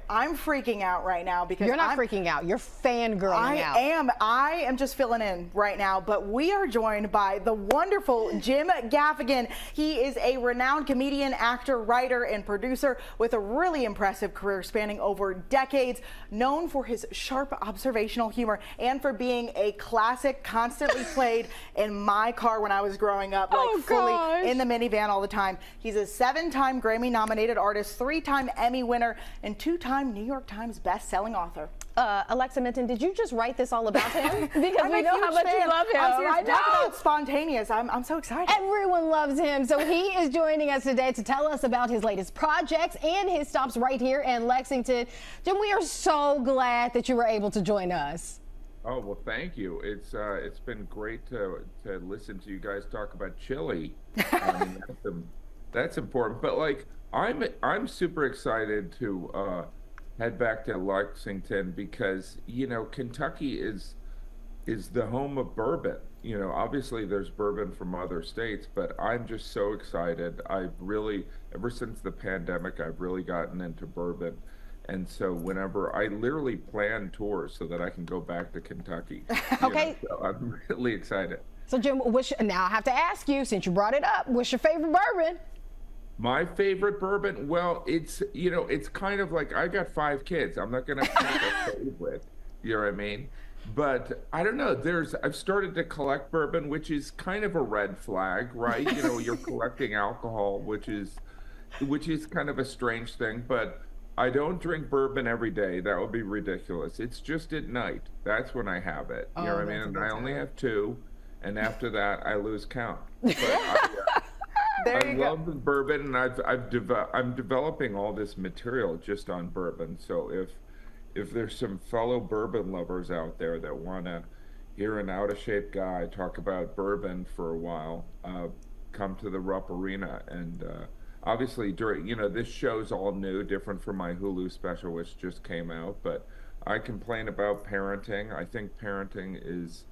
I'm freaking out right now because you're not freaking out. You're fangirling out. I am just filling in right now. But we are joined by the wonderful Jim Gaffigan. He is a renowned comedian, actor, writer, and producer with a really impressive career spanning over decades, known for his sharp observational humor and for being a classic constantly played in my car when I was growing up, like fully in the minivan all the time. He's a 7-time Grammy-nominated artist, 3-time Emmy winner, and 2-time New York Times best-selling author. Alexa Minton, did you just write this all about him? Because we know how much you love him. I know. It's spontaneous. I'm so excited. Everyone loves him. So he is joining us today to tell us about his latest projects and his stops right here in Lexington. Jim, we are so glad that you were able to join us. Oh, well, thank you. It's been great to listen to you guys talk about chili. I mean, that's important. But like, I'm super excited to head back to Lexington because, you know, Kentucky is the home of bourbon. You know, obviously there's bourbon from other states, but I'm just so excited. I've really, ever since the pandemic, I've really gotten into bourbon. And so whenever I literally plan tours so that I can go back to Kentucky. Okay. So I'm really excited. So Jim, now I have to ask you, since you brought it up, what's your favorite bourbon? My favorite bourbon? Well, it's kind of like I got 5 kids. I'm not going to pick a favorite. You know what I mean? But I don't know. I've started to collect bourbon, which is kind of a red flag, right? You know, you're collecting alcohol, which is kind of a strange thing. But I don't drink bourbon every day. That would be ridiculous. It's just at night. That's when I have it. You know what I mean? And I only have 2, and after that, I lose count. But I love the bourbon, and I'm developing all this material just on bourbon. So if there's some fellow bourbon lovers out there that want to hear an out of shape guy talk about bourbon for a while, come to the Rupp Arena. And obviously this show's all new, different from my Hulu special, which just came out. But I complain about parenting. I think parenting is,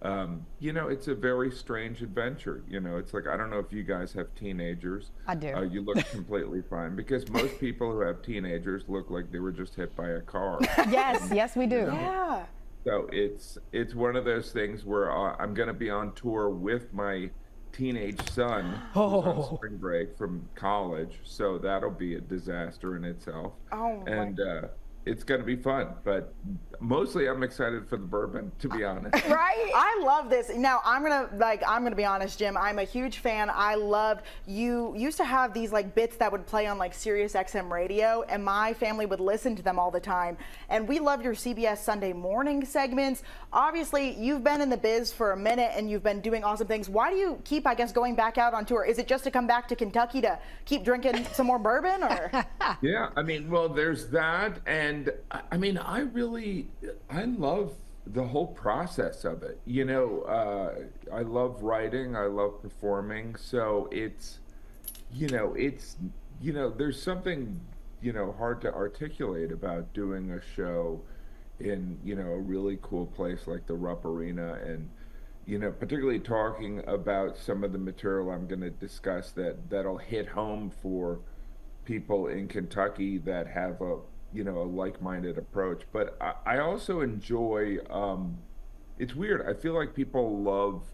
it's a very strange adventure. You know, it's like, I don't know if you guys have teenagers. I do. You look completely fine because most people who have teenagers look like they were just hit by a car. Yes, we do. Yeah. So it's one of those things where I'm going to be on tour with my teenage son who's on spring break from college. So that'll be a disaster in itself. It's going to be fun, but mostly I'm excited for the bourbon, to be honest. Right? I love this. Now, I'm going to be honest, Jim. I'm a huge fan. I loved, you used to have these like bits that would play on like Sirius XM radio, and my family would listen to them all the time. And we love your CBS Sunday morning segments. Obviously, you've been in the biz for a minute and you've been doing awesome things. Why do you keep, I guess, going back out on tour? Is it just to come back to Kentucky to keep drinking some more bourbon, or? Yeah, I mean, well, there's that. And I mean, I love the whole process of it. You know, I love writing, I love performing. So there's something, hard to articulate about doing a show in, a really cool place like the Rupp Arena, and, particularly talking about some of the material I'm going to discuss that'll hit home for people in Kentucky that have a like-minded approach. But I also enjoy, it's weird, I feel like people love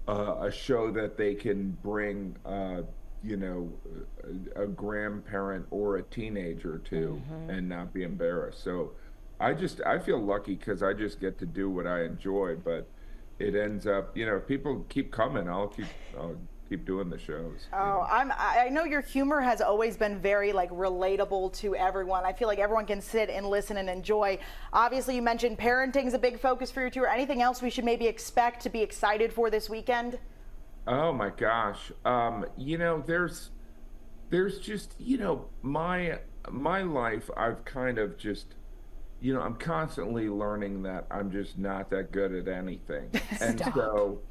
a show that they can bring, a grandparent or a teenager to and not be embarrassed. So I feel lucky because I just get to do what I enjoy, but it ends up, if people keep coming, I'll keep doing the shows. I know your humor has always been very like relatable to everyone. I feel like everyone can sit and listen and enjoy. Obviously, you mentioned parenting is a big focus for your tour. Anything else we should maybe expect to be excited for this weekend? Oh my gosh. There's just, my life, I've kind of just, I'm constantly learning that I'm just not that good at anything. And so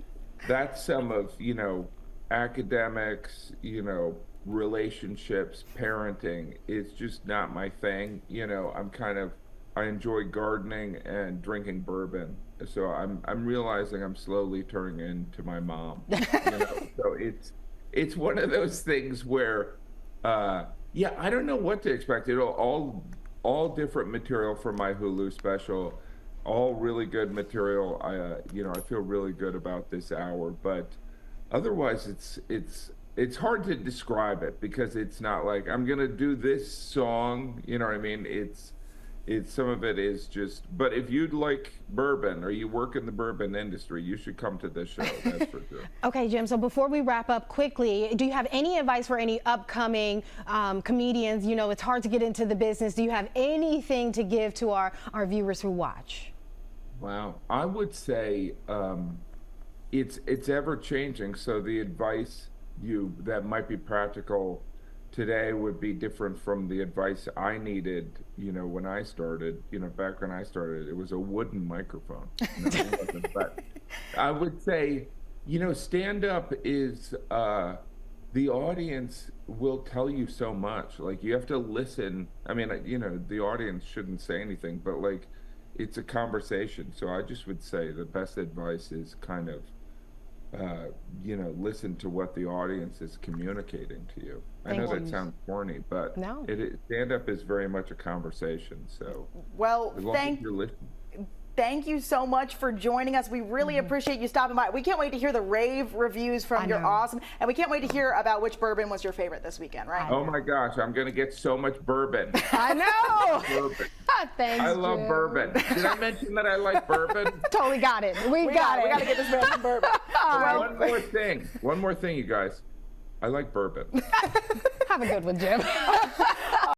that's some of, academics, relationships, parenting. It's just not my thing. I enjoy gardening and drinking bourbon. So I'm realizing I'm slowly turning into my mom. So it's one of those things where, I don't know what to expect. It'll all all different material for my Hulu special, all really good material. I feel really good about this hour, but otherwise it's hard to describe it because it's not like I'm gonna do this song, you know what I mean? It's some of it is just, but if you'd like bourbon or you work in the bourbon industry, you should come to this show, that's for sure. Okay, Jim, so before we wrap up quickly, do you have any advice for any upcoming comedians? You know, it's hard to get into the business. Do you have anything to give to our viewers who watch? Wow, I would say it's ever changing, so the advice that might be practical today would be different from the advice I needed, when I started. Back when I started, it was a wooden microphone. It wasn't, but I would say, stand-up is, the audience will tell you so much. Like, you have to listen. I mean, the audience shouldn't say anything, but, like, it's a conversation. So I just would say the best advice is kind of, listen to what the audience is communicating to you. I know that sounds corny, but no. Stand-up is very much a conversation. So, well, as long as you're listening. Thank you so much for joining us. We really appreciate you stopping by. We can't wait to hear the rave reviews from your awesome, and we can't wait to hear about which bourbon was your favorite this weekend, right? Oh my gosh, I'm gonna get so much bourbon. I know. Bourbon. Thanks, I love Jim. bourbon. Did I mention that I like bourbon? Totally got it. We got it. We got to get this man some bourbon. One more thing, you guys. I like bourbon. Have a good one, Jim.